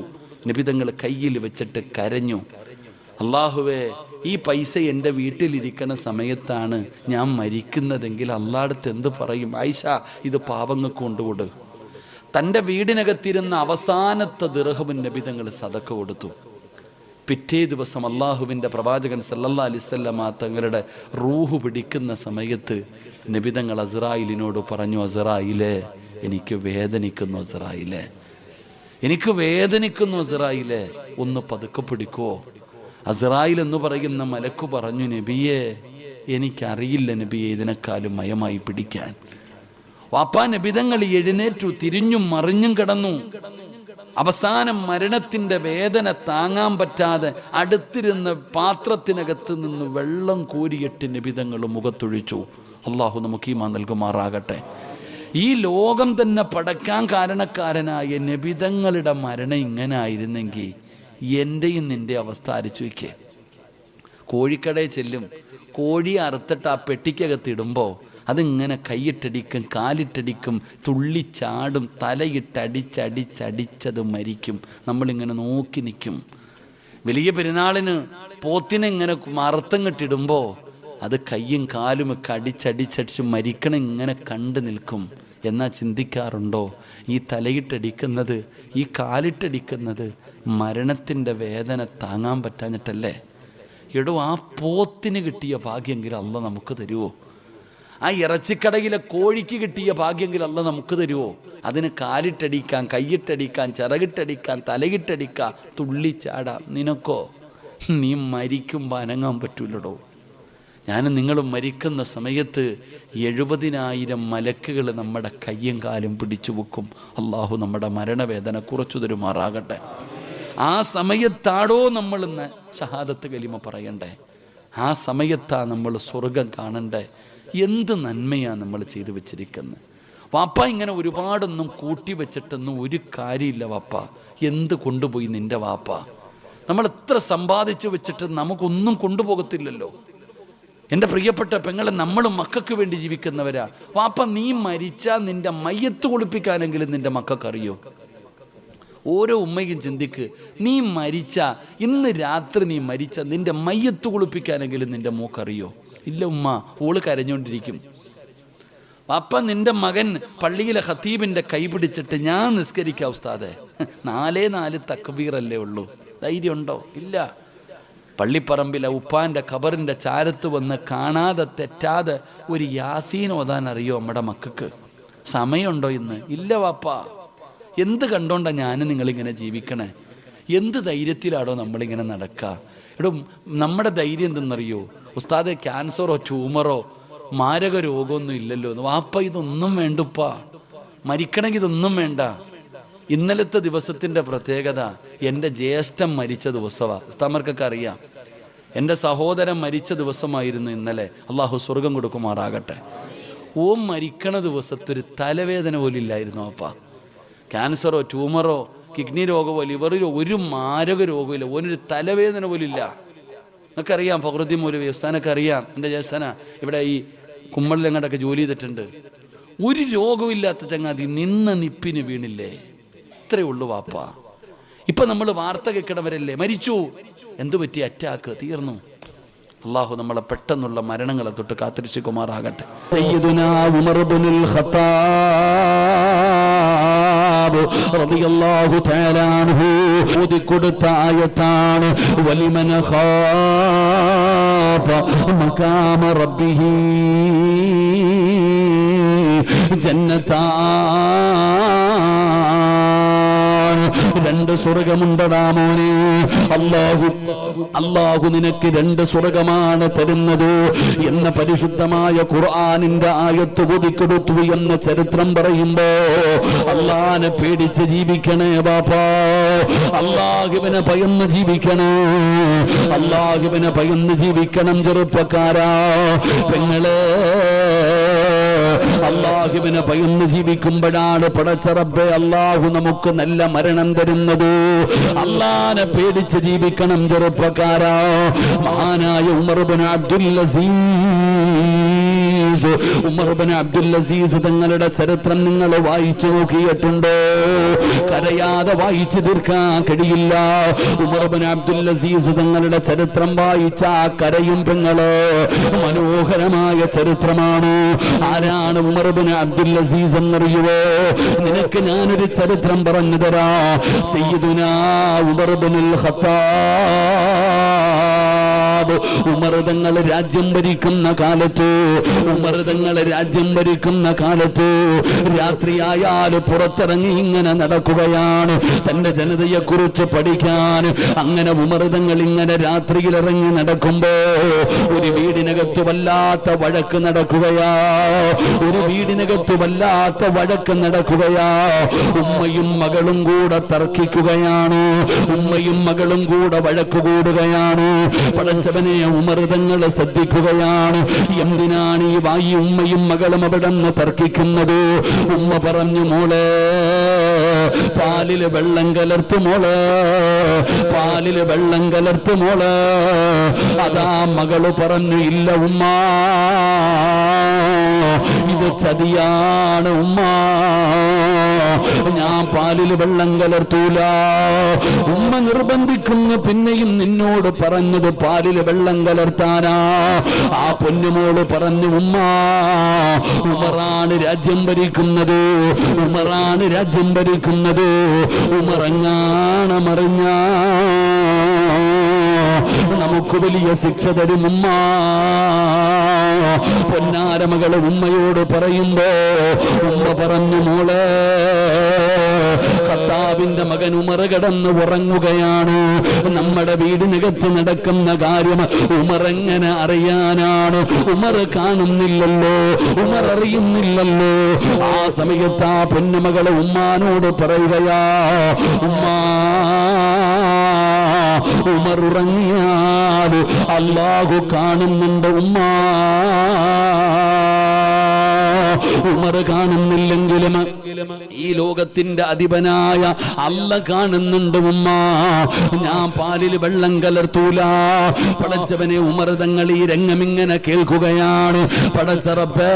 നബിതങ്ങൾ കയ്യിൽ വെച്ചിട്ട് കരഞ്ഞു, അള്ളാഹുവേ ഈ പൈസ എൻ്റെ വീട്ടിലിരിക്കുന്ന സമയത്താണ് ഞാൻ മരിക്കുന്നതെങ്കിൽ അള്ളാഹുവിനടുത്ത് എന്ത് പറയും? ആയിഷ, ഇത് പാവങ്ങൾക്ക് കൊണ്ടുകൊടു. തൻ്റെ വീടിനകത്തിരുന്ന അവസാനത്തെ ദിർഹം നബിതങ്ങൾ സദക്ക കൊടുത്തു. പിറ്റേ ദിവസം അള്ളാഹുവിൻ്റെ പ്രവാചകൻ സല്ലല്ലാഹു അലൈഹി വസല്ലമ തങ്ങളുടെ റൂഹ് പിടിക്കുന്ന സമയത്ത് നബിതങ്ങൾ അസ്റായിലിനോട് പറഞ്ഞു, അസ്റായിലേ, എനിക്ക് വേദനിക്കുന്നു, അസ്റായിലേ, എനിക്ക് വേദനിക്കുന്നു, അസ്റായിലേ, ഒന്ന് പതുക്കെ പിടിക്കുവോ? അസ്റായിൽ എന്ന് പറയുന്ന മലക്ക് പറഞ്ഞു, നബിയെ, എനിക്കറിയില്ല നബിയെ ഇതിനേക്കാളും മയമായി പിടിക്കാൻ. വാപ്പാ നബിതങ്ങൾ എഴുന്നേറ്റു, തിരിഞ്ഞും മറിഞ്ഞും കിടന്നു. അവസാനം മരണത്തിൻ്റെ വേദന താങ്ങാൻ പറ്റാതെ അടുത്തിരുന്ന പാത്രത്തിനകത്ത് നിന്ന് വെള്ളം കോരിയിട്ട് നബിതങ്ങൾ മുഖത്തൊഴിച്ചു. അള്ളാഹു നമുക്ക് ഈമാൻ നൽകുമാറാകട്ടെ. ഈ ലോകം തന്നെ പടക്കാൻ കാരണക്കാരനായ നബിതങ്ങളുടെ മരണം ഇങ്ങനെ ആയിരുന്നെങ്കിൽ എൻ്റെയും നിൻ്റെ അവസ്ഥ അരിച്ചു വയ്ക്കേ. കോഴിക്കടയിൽ ചെല്ലും, കോഴി അറുത്തിട്ട് ആ പെട്ടിക്കകത്തിടുമ്പോൾ അതിങ്ങനെ കൈയിട്ടടിക്കും, കാലിട്ടടിക്കും, തുള്ളിച്ചാടും, തലയിട്ടടിച്ചടിച്ചടിച്ചത് മരിക്കും. നമ്മളിങ്ങനെ നോക്കി നിൽക്കും. വലിയ പെരുന്നാളിന് പോത്തിനെ ഇങ്ങനെ മറുത്തങ്ങിട്ടിടുമ്പോൾ അത് കയ്യും കാലും ഒക്കെ അടിച്ചടിച്ചടിച്ച് മരിക്കണം ഇങ്ങനെ കണ്ടു നിൽക്കും. എന്നാൽ ചിന്തിക്കാറുണ്ടോ, ഈ തലയിട്ടടിക്കുന്നത്, ഈ കാലിട്ടടിക്കുന്നത് മരണത്തിൻ്റെ വേദന താങ്ങാൻ പറ്റാഞ്ഞിട്ടല്ലേ? എടോ, ആ പോത്തിന് കിട്ടിയ ഭാഗ്യമെങ്കിൽ അള്ളാഹ് നമുക്ക് തരുമോ? ആ ഇറച്ചിക്കടയിലെ കോഴിക്ക് കിട്ടിയ ഭാഗ്യമെങ്കിൽ അള്ളാഹ് നമുക്ക് തരുമോ? അതിന് കാലിട്ടടിക്കാൻ, കൈയിട്ടടിക്കാൻ, ചിറകിട്ടടിക്കാൻ, ഞാനും നിങ്ങളും മരിക്കുന്ന സമയത്ത് 70,000 മലക്കുകൾ നമ്മുടെ കയ്യും കാലും പിടിച്ചു വെക്കും. അള്ളാഹു നമ്മുടെ മരണവേദന കുറച്ചു തരുമാറാകട്ടെ. ആ സമയത്താടോ നമ്മൾ ഷഹാദത്ത് കലിമ പറയണ്ടേ? ആ സമയത്താ നമ്മൾ സ്വർഗം കാണണ്ടേ? എന്ത് നന്മയാണ് നമ്മൾ ചെയ്തു വെച്ചിരിക്കുന്നത്. വാപ്പ ഇങ്ങനെ ഒരുപാടൊന്നും കൂട്ടി വെച്ചിട്ടൊന്നും ഒരു കാര്യമില്ല. വാപ്പ എന്ത് കൊണ്ടുപോയി നിന്റെ വാപ്പ? നമ്മൾ എത്ര സമ്പാദിച്ചു വെച്ചിട്ട് നമുക്കൊന്നും കൊണ്ടുപോകത്തില്ലല്ലോ. എൻ്റെ പ്രിയപ്പെട്ട പെങ്ങളെ, നമ്മളും മക്കൾക്ക് വേണ്ടി ജീവിക്കുന്നവരാ. വാപ്പ നീ മരിച്ചാൽ നിന്റെ മയ്യത്ത് കുളിപ്പിക്കാനെങ്കിലും നിന്റെ മക്കൾക്കറിയോ? ഓരോ ഉമ്മയും ചിന്തിക്ക്, നീ മരിച്ച ഇന്ന് രാത്രി നീ മരിച്ച നിന്റെ മയ്യത്ത് കുളിപ്പിക്കാനെങ്കിലും നിന്റെ മോക്കറിയോ? ഇല്ല ഉമ്മ, ഓള് കരഞ്ഞുകൊണ്ടിരിക്കും. വാപ്പ നിന്റെ മകൻ പള്ളിയിലെ ഖത്തീബിൻ്റെ കൈ പിടിച്ചിട്ട് ഞാൻ നിസ്കരിക്കാം ഉസ്താദേ, 4 തക്ബീറല്ലേ ഉള്ളൂ, ധൈര്യമുണ്ടോ? ഇല്ല. പള്ളിപ്പറമ്പിലെ ഉപ്പാൻ്റെ ഖബറിൻ്റെ ചാരത്ത് വന്ന് കാണാതെ തെറ്റാതെ ഒരു യാസീൻ ഓതാൻ അറിയോ നമ്മുടെ മക്കൾക്ക്? സമയമുണ്ടോ ഇന്ന്? ഇല്ല വാപ്പ. എന്ത് കണ്ടോണ്ടാണ് ഞാനും നിങ്ങളിങ്ങനെ ജീവിക്കണേ? എന്ത് ധൈര്യത്തിലാണോ നമ്മളിങ്ങനെ നടക്കുക? എടോ, നമ്മുടെ ധൈര്യം എന്തെന്നറിയോ? ഉസ്താദെ ക്യാൻസറോ ട്യൂമറോ മാരക രോഗമൊന്നും ഇല്ലല്ലോ. വാപ്പ ഇതൊന്നും വേണ്ടുപ്പാ, മരിക്കണമെങ്കിൽ ഇതൊന്നും വേണ്ട. ഇന്നലത്തെ ദിവസത്തിൻ്റെ പ്രത്യേകത എൻ്റെ ജ്യേഷ്ഠൻ മരിച്ച ദിവസമാണ്. ഉസ്താദന്മാർക്കൊക്കെ അറിയാം. എൻ്റെ സഹോദരൻ മരിച്ച ദിവസമായിരുന്നു ഇന്നലെ. അള്ളാഹു സ്വർഗം കൊടുക്കുമാറാകട്ടെ. ഓം മരിക്കണ ദിവസത്തൊരു തലവേദന പോലും ഇല്ലായിരുന്നു വാപ്പ. ക്യാൻസറോ ട്യൂമറോ കിഡ്നി രോഗമോ ലിവറിലോ ഒരു മാരക രോഗമില്ല, ഓനൊരു തലവേദന പോലും ഇല്ല. നമുക്കറിയാം, ഫഖറുദ്ദീൻ മൗലവി ഉസ്താനൊക്കെ അറിയാം. എൻ്റെ ജ്യേഷ്ഠന ഇവിടെ ഈ കുമ്മളിലെങ്ങോട്ടൊക്കെ ജോലി ചെയ്തിട്ടുണ്ട്. ഒരു രോഗമില്ലാത്ത ചങ്ങാതി നിന്ന നിപ്പിന് വീണില്ലേ? ഇത്രയേ ഉള്ളൂ വാപ്പ. ഇപ്പം നമ്മൾ വാർത്ത കേൾക്കണവരല്ലേ മരിച്ചു, എന്തു പറ്റി? അറ്റാക്ക്, തീർന്നു. അള്ളാഹു നമ്മളെ പെട്ടെന്നുള്ള മരണങ്ങളെ തൊട്ട് കാത്തിരക്ഷിക്കുമാറാകട്ടെ. സയ്യിദുനാ ഉമർ ഇബ്നുൽ ഖത്താബ് റളിയല്ലാഹു തആല അൻഹു ഓതിക്കൊടുത്ത ആയത്താണ് വലിമൻ ഖാഫ മഖാമ റബ്ബിഹി ജന്നതാൻ. 2 സ്വർഗമുണ്ടടാ മോനെ. അല്ലാഹു നിനക്ക് 2 സ്വർഗമാണ് തരുന്നത് എന്ന പരിശുദ്ധമായ ഖുർആനിന്റെ ആയത്ത് ഓതിക്കൊടുത്തു എന്ന ചരിത്രം പറയുമ്പോ അല്ലാഹുവിനെ പേടിച്ച് ജീവിക്കണേ ബാപ്പാ. അല്ലാഹുവിനെ ഭയന്ന് ജീവിക്കണേ. അല്ലാഹുവിനെ ഭയന്ന് ജീവിക്കണം ചെറുപ്പക്കാരാ, പെങ്ങളെ. അല്ലാഹുവിനെ ഭയന്ന് ജീവിക്കുമ്പോഴാണ് പടച്ച റബ്ബേ അല്ലാഹു നമുക്ക് നല്ല മരണം തരുന്നത്. അല്ലാഹുവിനെ പേടിച്ച് ജീവിക്കണം ചെറുപ്പക്കാരാ. മഹാനായ ഉമർ ഇബ്നു അബ്ദുൽ അസീസ്, ഉമർ ഇബ്നു അബ്ദുൽ അസീസ് തങ്ങളുടെ ചരിത്രം നിങ്ങൾ വായിച്ചു നോക്കിയിട്ടുണ്ടോ? കരയാതെ വായിച്ചു തീർക്കാൻ കഴിയില്ല. ഉമർ ഇബ്നു അബ്ദുൽ അസീസ് തങ്ങളുടെ ചരിത്രം വായിച്ച കരയും പെങ്ങള്. മനോഹരമായ ചരിത്രമാണ്. ആരാണ് ഉമർ ഇബ്നു അബ്ദുൽ അസീസ് എന്നറിയുവോ? നിനക്ക് ഞാനൊരു ചരിത്രം പറഞ്ഞു തരാ. സയ്യിദുനാ ഉമർ ഇബ്നുൽ ഖത്താബ് ഉമർ തങ്ങൾ രാജ്യം ഭരിക്കുന്ന കാലത്ത്, രാത്രിയായാൽ പുറത്തിറങ്ങി ഇങ്ങനെ നടക്കുകയാണ് തന്റെ ജനതയെ കുറിച്ച് പഠിക്കാൻ. അങ്ങനെ ഉമർ തങ്ങൾ ഇങ്ങനെ രാത്രിയിൽ ഇറങ്ങി നടക്കുമ്പോ ഒരു വീടിനകത്ത് വല്ലാത്ത വഴക്ക് നടക്കുകയാ. ഉമ്മയും മകളും കൂടെ തർക്കിക്കുകയാണ്, ഉമ്മയും മകളും കൂടെ വഴക്ക് കൂടുകയാണ്. പടച്ചവനെ ഉമർ തങ്ങൾ ശ്രദ്ധിക്കുകയാണ്. എന്തിനാണ് ഈ വായി ഉമ്മയും മകളും അവിടെ നിന്ന് തർക്കിക്കുന്നത്? ഉമ്മ പറഞ്ഞു, മോളെ പാലില് വെള്ളം കലർത്തു മോളെ. അതാ മകള് പറഞ്ഞു, ഇല്ല ഉമ്മ, ഇത് ചതിയാണ് ഉമ്മ, ഞാൻ പാലിൽ വെള്ളം കലർത്തൂല. ഉമ്മ നിർബന്ധിക്കുന്നു. പിന്നെയും നിന്നോട് പറഞ്ഞത് പാലിൽ വെള്ളം കലർത്താനാ. ആ പൊന്നുമോള് പറഞ്ഞു, ഉമ്മ, ഉമറാണ് രാജ്യം ഭരിക്കുന്നത്. ഉമറങ്ങാണ് മറിഞ്ഞ നമുക്ക് വലിയ ശിക്ഷ തരും ഉമ്മ. പൊന്നാരമകള് ഉമ്മയോട് പറയുമ്പോ ഉമ്മ പറഞ്ഞു, മോളെ ഖത്താബ് നിന്റെ മകൻ ഉമർ കിടന്ന് ഉറങ്ങുകയാണ്. നമ്മുടെ വീടിനകത്ത് നടക്കുന്ന കാര്യം ഉമർ എങ്ങനെ അറിയാനാണ്? ഉമർ കാണുന്നില്ലല്ലോ, ഉമർ അറിയുന്നില്ലല്ലോ. ആ സമയത്ത് ആ പൊന്നുമകളെ ഉമ്മാനോട് പറയുകയാ, ഉമ്മാ, ഉമർ ഉറങ്ങിയാൽ അല്ലാഹു കാണുന്നുണ്ട് ഉമ്മാ. ഉമർ കാണുന്നില്ലെങ്കിലും ഈ ലോകത്തിന്റെ അധിപനായ അല്ല കാണുന്നുണ്ട് ഉമ്മ. ഞാൻ പാലിൽ വെള്ളം കലർത്തൂല. പടച്ചവനെ, ഉമർ തങ്ങൾ ഈ രംഗം ഇങ്ങനെ കേൾക്കുകയാണ്. പടച്ചറപ്പേ,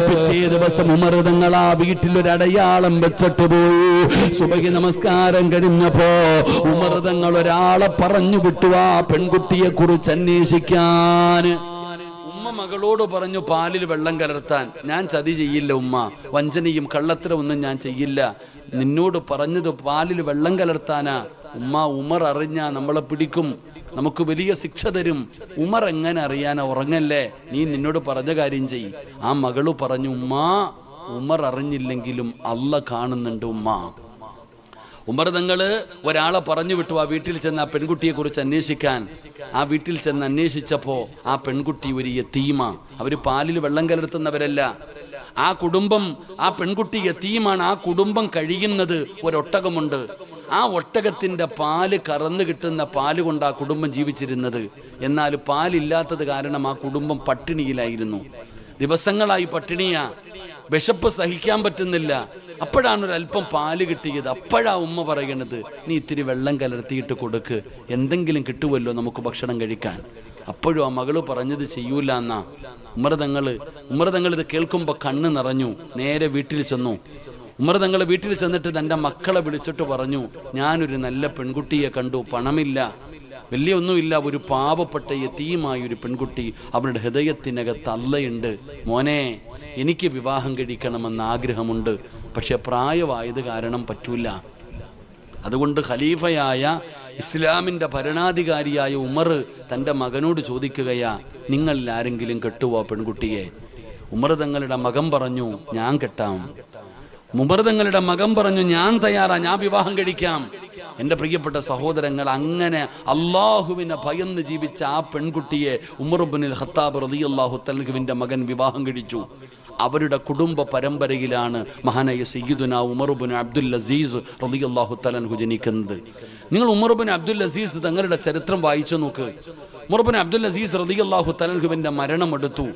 പിറ്റേ ദിവസം ഉമർ തങ്ങൾ ആ വീട്ടിലൊരു അടയാളം വെച്ചിട്ട് പോയി. സുബഹി നമസ്കാരം കഴിഞ്ഞപ്പോ ഉമർ തങ്ങൾ ഒരാളെ പറഞ്ഞു വിട്ടു ആ പെൺകുട്ടിയെ കുറിച്ച് അന്വേഷിക്കാൻ. മകളോട് പറഞ്ഞു പാലിൽ വെള്ളം കലർത്താൻ. ഞാൻ ചതി ചെയ്യില്ല ഉമ്മ, വഞ്ചനയും കള്ളത്തരമൊന്നും ഞാൻ ചെയ്യില്ല. നിന്നോട് പറഞ്ഞത് പാലിൽ വെള്ളം കലർത്താനാ ഉമ്മ. ഉമർ അറിഞ്ഞാ നമ്മളെ പിടിക്കും, നമുക്ക് വലിയ ശിക്ഷ തരും. ഉമർ എങ്ങനെ അറിയാനാ? ഉറങ്ങല്ലേ, നീ നിന്നോട് പറഞ്ഞ കാര്യം ചെയ്യ്. ആ മകള് പറഞ്ഞു, ഉമ്മ, ഉമർ അറിഞ്ഞില്ലെങ്കിലും അല്ല കാണുന്നുണ്ട് ഉമ്മ. ഉമർ തങ്ങള് ഒരാളെ പറഞ്ഞു വിട്ടു ആ വീട്ടിൽ ചെന്ന് ആ പെൺകുട്ടിയെ കുറിച്ച് അന്വേഷിക്കാൻ. ആ വീട്ടിൽ ചെന്ന് അന്വേഷിച്ചപ്പോ ആ പെൺകുട്ടി ഒരു യതീമ. അവര് പാലിൽ വെള്ളം കലർത്തുന്നവരല്ല. ആ കുടുംബം, ആ പെൺകുട്ടി യതീമാണ്. ആ കുടുംബം കഴിയുന്നത് ഒരൊട്ടകമുണ്ട്. ആ ഒട്ടകത്തിന്റെ പാല് കറന്നു കിട്ടുന്ന പാല് കൊണ്ട് ആ കുടുംബം ജീവിച്ചിരുന്നത്. എന്നാൽ പാലില്ലാത്തത് കാരണം ആ കുടുംബം പട്ടിണിയിലായിരുന്നു. ദിവസങ്ങളായി പട്ടിണിയാ, വിശപ്പ് സഹിക്കാൻ പറ്റുന്നില്ല. അപ്പോഴാണ് ഒരല്പം പാല് കിട്ടിയത്. അപ്പോഴാ ഉമ്മ പറയണത്, നീ ഇത്തിരി വെള്ളം കലർത്തിയിട്ട് കൊടുക്ക്, എന്തെങ്കിലും കിട്ടുമല്ലോ നമുക്ക് ഭക്ഷണം കഴിക്കാൻ. അപ്പോഴും ആ മകള് പറഞ്ഞത് ചെയ്യൂല എന്നാ. ഉമർ തങ്ങൾ ഇത് കേൾക്കുമ്പോൾ കണ്ണ് നിറഞ്ഞു. നേരെ വീട്ടിൽ ചെന്നു. ഉമർ തങ്ങൾ വീട്ടിൽ ചെന്നിട്ട് തൻ്റെ മക്കളെ വിളിച്ചിട്ട് പറഞ്ഞു, ഞാനൊരു നല്ല പെൺകുട്ടിയെ കണ്ടു, പണമില്ല, വലിയ ഒന്നുമില്ല, ഒരു പാവപ്പെട്ട യതീമായ ഒരു പെൺകുട്ടി, അവരുടെ ഹൃദയത്തിനകത്ത് അള്ളയുണ്ട്. മോനെ, എനിക്ക് വിവാഹം കഴിക്കണമെന്ന ആഗ്രഹമുണ്ട്, പക്ഷെ പ്രായമായത് കാരണം പറ്റൂല. അതുകൊണ്ട് ഖലീഫയായ ഇസ്ലാമിൻ്റെ ഭരണാധികാരിയായ ഉമർ തൻ്റെ മകനോട് ചോദിക്കുകയാ, നിങ്ങളിൽ ആരെങ്കിലും കെട്ടുവോ പെൺകുട്ടിയെ? ഉമർ തങ്ങളുടെ മകൻ പറഞ്ഞു, ഞാൻ കെട്ടാം. ഉമർ തങ്ങളുടെ മകൻ പറഞ്ഞു, ഞാൻ തയ്യാറാ, ഞാൻ വിവാഹം കഴിക്കാം. എൻ്റെ പ്രിയപ്പെട്ട സഹോദരങ്ങൾ, അങ്ങനെ അള്ളാഹുവിനെ ഭയന്ന് ജീവിച്ച ആ പെൺകുട്ടിയെ ഉമർ ഇബ്നുൽ ഖത്താബ് റളിയല്ലാഹു തആലയുടെ മകൻ വിവാഹം കഴിച്ചു. അവരുടെ കുടുംബ പരമ്പരയിലാണ് മഹാനായ സയ്യിദുനാ ഉമർ ഇബ്നു അബ്ദുൽ അസീസ് റളിയല്ലാഹു തആല ജനിക്കുന്നത്. നിങ്ങൾ ഉമർ ഇബ്നു അബ്ദുൽ അസീസ് തങ്ങളുടെ ചരിത്രം വായിച്ചു നോക്ക്. ഉമർ ഇബ്നു അബ്ദുൽ അസീസ് റളിയല്ലാഹു തആലയുടെ മരണമെടുത്തു.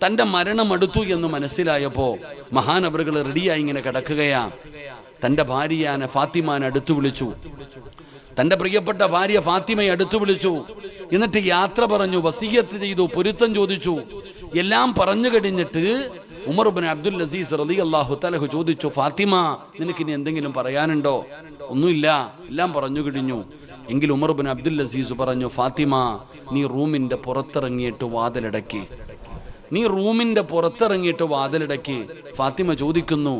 തൻ്റെ മരണമെടുത്തു എന്ന് മനസ്സിലായപ്പോൾ മഹാനവറുകൾ റെഡിയായി ഇങ്ങനെ കിടക്കുകയാ. തൻ്റെ ഭാര്യയാനെ ഫാത്തിമാനെ അടുത്തു വിളിച്ചു. തൻ്റെ പ്രിയപ്പെട്ട ഭാര്യ ഫാത്തിമയെ അടുത്തു വിളിച്ചു. എന്നിട്ട് യാത്ര പറഞ്ഞു, വസിയത്ത് ചെയ്തു, പൊരുത്തം ചോദിച്ചു. എല്ലാം പറഞ്ഞു കഴിഞ്ഞിട്ട് ഉമർ ഇബ്നു അബ്ദുൽ അസീസ് റളിയല്ലാഹു തആല ചോദിച്ചു, ഫാത്തിമ, നിനക്കിനി എന്തെങ്കിലും പറയാനുണ്ടോ? ഒന്നുമില്ല, എല്ലാം പറഞ്ഞു കഴിഞ്ഞു. എങ്കിൽ ഉമർ ഇബ്നു അബ്ദുൽ അസീസ് പറഞ്ഞു, ഫാത്തിമ, നീ റൂമിൻ്റെ പുറത്തിറങ്ങിയിട്ട് വാതിലടക്കി. നീ റൂമിൻ്റെ പുറത്തിറങ്ങിയിട്ട് വാതിലടക്കി. ഫാത്തിമ ചോദിക്കുന്നു,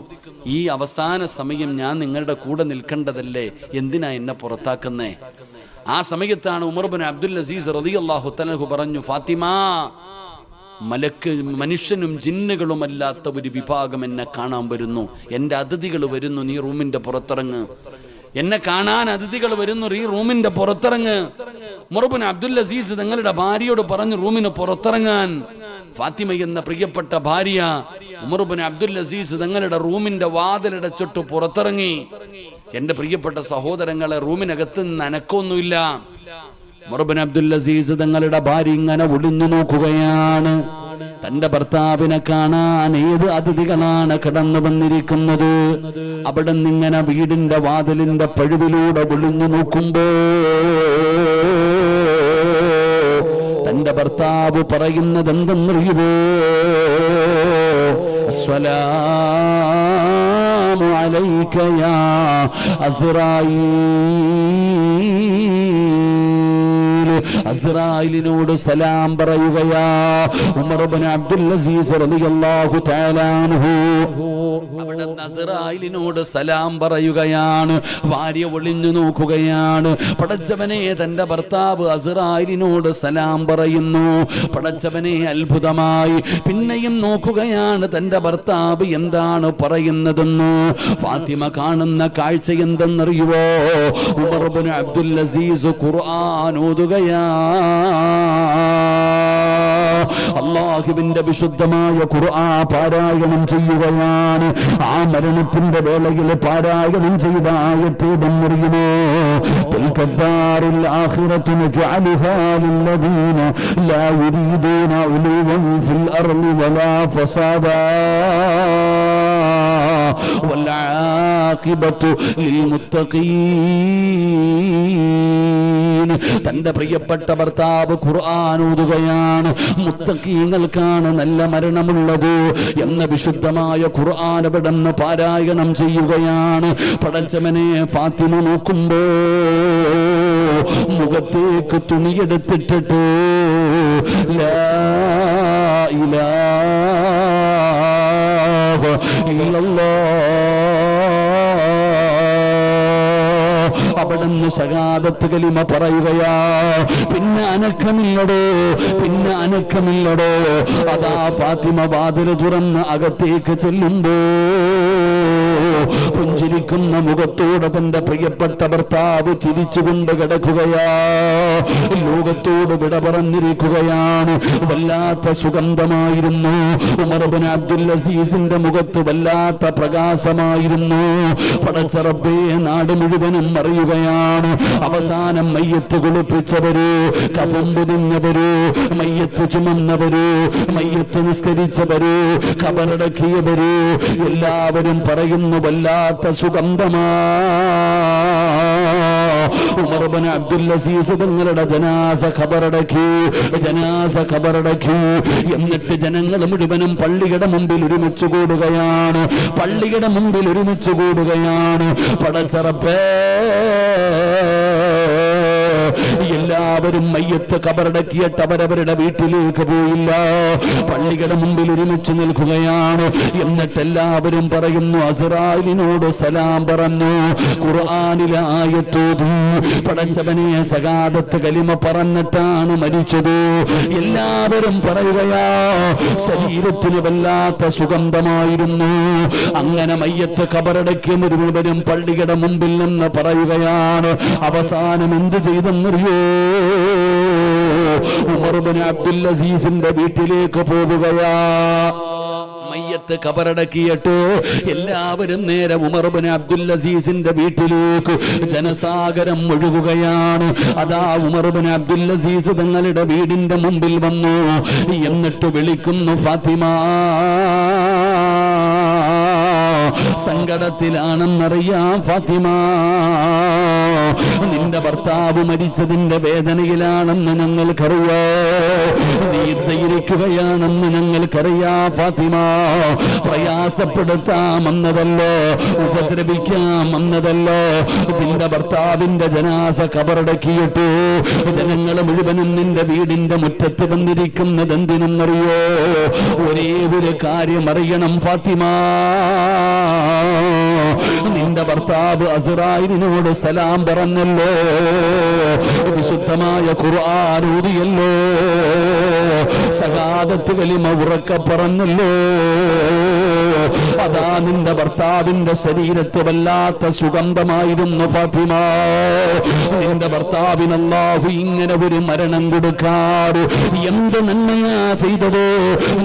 ഈ അവസാന സമയം ഞാൻ നിങ്ങളുടെ കൂടെ നിൽക്കേണ്ടതല്ലേ, എന്തിനാ എന്നെ പുറത്താക്കുന്നേ? ആ സമയത്താണ് ഉമർ ഇബ്നു അബ്ദുൽ അസീസ് റളിയല്ലാഹു തആല പറഞ്ഞു, ഫാത്തിമ, മനുഷ്യനും ജിന്നുകളുമല്ലാത്ത ഒരു വിഭാഗം എന്നെ കാണാൻ വരുന്നു. എൻ്റെ അതിഥികൾ വരുന്നു, നീ റൂമിൻ്റെ പുറത്തിറങ്ങ്. എന്നെ കാണാൻ അതിഥികൾ വരുന്നു, ഈ റൂമിൻ്റെ പുറത്തിറങ്ങ്. ഉമർ ഇബ്നു അബ്ദുൽ അസീസ് തങ്ങളുടെ ഭാര്യയോട് പറഞ്ഞു റൂമിന് പുറത്തിറങ്ങാൻ. ഫാത്തിമ എന്ന പ്രിയപ്പെട്ട ഭാര്യ ഉമർ ഇബ്നു അബ്ദുൽ അസീസ് തങ്ങളുടെ റൂമിൻ്റെ വാതിലടച്ചിട്ട് പുറത്തിറങ്ങി. എൻ്റെ പ്രിയപ്പെട്ട സഹോദരങ്ങളെ, റൂമിനകത്ത് നിന്ന് അനക്കൊന്നുമില്ല. ഉമർ ഇബ്നു അബ്ദുൽ അസീസ് തങ്ങളുടെ ഭാര്യ ഇങ്ങനെ ഒളിഞ്ഞു നോക്കുകയാണ്. തന്റെ ഭർത്താവിനെ കാണാൻ ഏത് അതിഥികളാണ് കടന്നു വന്നിരിക്കുന്നത്. അവിടെ നിന്നിങ്ങനെ വീടിന്റെ വാതിലിന്റെ പഴുവിലൂടെ ഒളിഞ്ഞു നോക്കുമ്പോ തന്റെ ഭർത്താവ് പറയുന്നത് എന്തെന്നറിയുമോ? അസ്സലാമു അലൈക യാ അസ്റായീൽ, അസ്റായിലിനോട് സലാം പറയുകയാ. ഉമർ ഇബ്നു അബ്ദുൽ അസീസ് റളിയല്ലാഹു തആല അൻഹു അവിടെ അസ്റായിലിനോട് സലാം പറയുകയാണ്. ഭാര്യ ഒളിഞ്ഞു നോക്കുകയാണ്. പടച്ചവനെ, തന്റെ ഭർത്താവ് അസ്റായിലിനോട് സലാം പറയുന്നു. പടച്ചവനെ, അത്ഭുതമായി. പിന്നെയും നോക്കുകയാണ് തന്റെ ഭർത്താവ് എന്താണ് പറയുന്നതെന്ന്. ഫാത്തിമ കാണുന്ന കാഴ്ച എന്തെന്നറിയുവോ? ഉമർ ഇബ്നു അബ്ദുൽ അസീസ് ഖുർആൻ ഓതുകയാ. അല്ലാഹുവിന്റെ വിശുദ്ധമായ ഖുർആൻ പാരായണം ചെയ്യുകയാണ്. ആ മരണത്തിന്റെ വേളയിൽ പാരായണം ചെയ്ത ആയത്ത് എന്നറിയുമോ? തിൽകദ്ദാറുൽ ആഖിറത്തു നജഅലുഹാ ലില്ലദീന ലാ യുരീദൂന ഉലുവൻ ഫിൽ അർളി വലാ ഫസാദാ വൽആഖിബത്തു ലിൽമുത്തഖീൻ. തന്റെ പ്രിയപ്പെട്ട ഭർത്താവ് ഖുർആൻ ഓതുകയാണ്. മുത്തഖീങ്ങൾക്കാണ് നല്ല മരണമുള്ളത് എന്ന വിശുദ്ധമായ ഖുർആൻ അവിടുന്ന് പാരായണം ചെയ്യുകയാണ്. പടച്ചവനെ, ഫാത്തിമ നോക്കുമ്പോ മുഖത്തേക്ക് തുണിയെടുത്തിട്ടിട്ട് ലാ ഇലാഹ ഇല്ലല്ലാഹ് അവിടുന്ന് ശഹാദത്ത് കലിമ പറയുകയാ. പിന്നെ അനക്കമില്ലടോ. അതാ ഫാത്തിമ വാതിൽ തുറന്ന് അകത്തേക്ക് ചെല്ലുമ്പോ പുഞ്ചിരിക്കുന്ന മുഖത്തോടെ തന്റെ പ്രിയപ്പെട്ട ഭർത്താവ് ചിരിച്ചുകൊണ്ട് കിടക്കുകയാ. ലോകത്തോട് വിട പറഞ്ഞിരിക്കുകയാണ്. വല്ലാത്ത സുഗന്ധമായിരുന്നു. ഉമർ ഇബ്നു അബ്ദുൽ അസീസിന്റെ മുഖത്ത് വല്ലാത്ത പ്രകാശമായിരുന്നു. പടച്ച റബ്ബേ, നാട് മുഴുവനും അറിയുകയാണ്. അവസാനം മയ്യത്ത് കുളിപ്പിച്ചവര്, കഫൻ പൊതിഞ്ഞവര്, മയ്യത്ത് ചുമന്നവര്, മയ്യത്ത് നിസ്കരിച്ചവര്, ഖബറടക്കിയവര് എല്ലാവരും പറയുന്നു വല്ലാത്ത സുഗന്ധമാ. ഉമർ ഇബ്നു അബ്ദുൽ അസീസ് തങ്ങളുടെ ജനാസ ഖബറടക്കി. എന്നിട്ട് ജനങ്ങൾ മുഴുവനും പള്ളിയുടെ മുമ്പിൽ ഒരുമിച്ച് കൂടുകയാണ്. പടച്ച റബ്ബേ, എല്ലാവരും മയ്യത്ത് ഖബറടക്കിയിട്ട് അവരവരുടെ വീട്ടിലേക്ക് പോയില്ല. പള്ളിയുടെ മുമ്പിൽ ഒരുമിച്ച് നിൽക്കുകയാണ്. എന്നിട്ട് എല്ലാവരും പറയുന്നു, അസ്റായിലിനോട് സലാം പറഞ്ഞു. ഖുർആനിലെ ആയത്തോതി പടച്ചവനെ, ശഹാദത്ത് കലിമ പറഞ്ഞിട്ടാണ് മരിച്ചത്. എല്ലാവരും പറയുകയാ. ശരീരത്തിന് വല്ലാത്ത സുഗന്ധമായിരുന്നു. അങ്ങനെ മയ്യത്ത് ഖബറടക്കിയ മുഴുവനും പള്ളിയുടെ മുമ്പിൽ നിന്ന് പറയുകയാണ്. അവസാനം എന്ത് ചെയ്തെന്നറിയോ? ഉമർ ഇബ്നു അബ്ദുൽ അസീസിന്റെ വീട്ടിലേക്ക് പോകുകയാ. മയ്യത്ത് ഖബറടക്കിയിട്ട് എല്ലാവരും നേരെ ഉമർ ഇബ്നു അബ്ദുൽ അസീസിന്റെ വീട്ടിലേക്ക് ജനസാഗരം ഒഴുകുകയാണ്. അതാ ഉമർ ഇബ്നു അബ്ദുൽ അസീസ് തങ്ങളുടെ വീടിന്റെ മുമ്പിൽ വന്നു. എന്നിട്ട് വിളിക്കുന്നു, ഫാത്തിമ. സങ്കടത്തിലാണെന്നറിയാം ഫാത്തിമ. നിന്റെ ഭർത്താവ് മരിച്ചതിന്റെ വേദനയിലാണെന്ന് ഞങ്ങൾക്കറിയാം. നീ ധൈര്യക്കുകയാണെന്ന് ഞങ്ങൾക്കറിയാം ഫാത്തിമ. പ്രയാസപ്പെടുത്താമെന്നതല്ലോ, ഉപദ്രവിക്കാമെന്നതല്ലോ. നിന്റെ ഭർത്താവിന്റെ ജനാസ ഖബറടക്കിയിട്ട് ജനങ്ങൾ മുഴുവനും നിന്റെ വീടിന്റെ മുറ്റത്ത് വന്നിരിക്കുന്നത് എന്തിനെന്നറിയോ? ഒരേ ഒരു കാര്യം അറിയണം ഫാത്തിമ. നിന്റെ ഭർത്താവ് അസ്റായിലിനോട് സലാം പറഞ്ഞല്ലോ, വിശുദ്ധമായ ഖുർആൻ ഓതിയല്ലോ, ശഹാദത്ത് കലിമ ഉറക്കെ പറഞ്ഞല്ലോ. അതാ നിന്റെ ഭർത്താവിന്റെ ശരീരത്ത് വല്ലാത്ത സുഗന്ധമായിരുന്നു ഫാത്തിമ. നിന്റെ ഭർത്താവിന് അല്ലാഹു ഇങ്ങനെ ഒരു മരണം കൊടുക്കാറ് എന്ത് നന്മയാ ചെയ്തത്?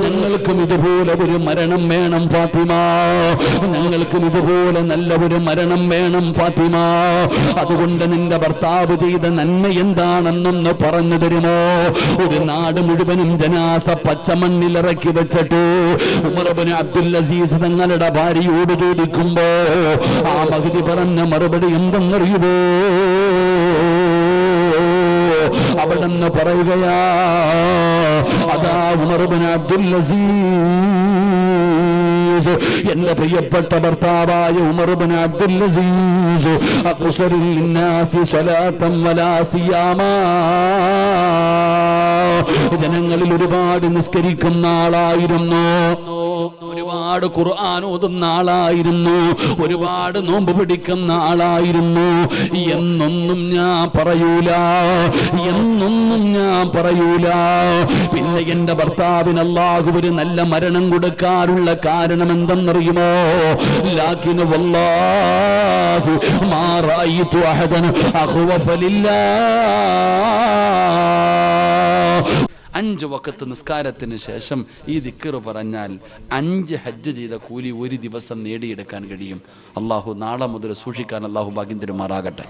ഞങ്ങൾക്കും ഇതുപോലെ ഒരു മരണം വേണം ഫാത്തിമ. ഞങ്ങൾക്കും ഇതുപോലെ നല്ല ഒരു മരണം വേണം ഫാത്തിമ. അതുകൊണ്ട് നിന്റെ ഭർത്താവ് ചെയ്ത നന്മ എന്താണെന്നൊന്ന് പറഞ്ഞു തരുമോ? ഒരു നാട് മുഴുവനും ജനാസ പച്ചമണ്ണിലിറക്കി വെച്ചിട്ട് ഉമർ ഇബ്നു അബ്ദുൽ അസീസ് തങ്ങളുടെ ഭാര്യയോട് ചോദിക്കുമ്പോ ആ മഹദി പറഞ്ഞ മറുപടി എന്തെന്നറിയുമോ? അവിടെന്ന് പറയുകയാ, അതാ ഉമർ ഇബ്നു അബ്ദുൽ അസീസ് അസീസ്, എന്റെ പ്രിയപ്പെട്ട ഭർത്താവായ ഉമർ ഇബ്നു അബ്ദുൽ അസീസ് അഖ്സറുൽ ലിന്നാസി സ്വലാത്തൻ വലാ സിയാമാ, ജനങ്ങളിൽ ഒരുപാട് നിസ്കരിക്കുന്ന ആളായിരുന്നു, ഒരുപാട് ഖുർആൻ ഓതുന്ന ആളായിരുന്നു, ഒരുപാട് നോമ്പ് പിടിക്കുന്ന ആളായിരുന്നു. എന്നൊന്നും ഞാൻ പറയൂല, എന്നൊന്നും ഞാൻ പറയൂല. പിന്നെ എന്റെ ഭർത്താവിന് അല്ലാഹു ഒരു നല്ല മരണം കൊടുക്കാനുള്ള കാരണം എന്തെന്നറിയുമോ? ലാകിൻ വല്ലാഹി മാ റഅയ്തു അഹദൻ അഖ്വഫ ലില്ലാഹ്. 5 വഖത്ത് നിസ്കാരത്തിന് ശേഷം ഈ ദിക്ർ പറഞ്ഞാൽ 5 ഹജ്ജ് ചെയ്ത കൂലി ഒരു ദിവസം നേടിയെടുക്കാൻ കഴിയും. അള്ളാഹു നാളെ മുതൽ സൂക്ഷിക്കാൻ അള്ളാഹു ഭാഗ്യം തരുമാറാകട്ടെ.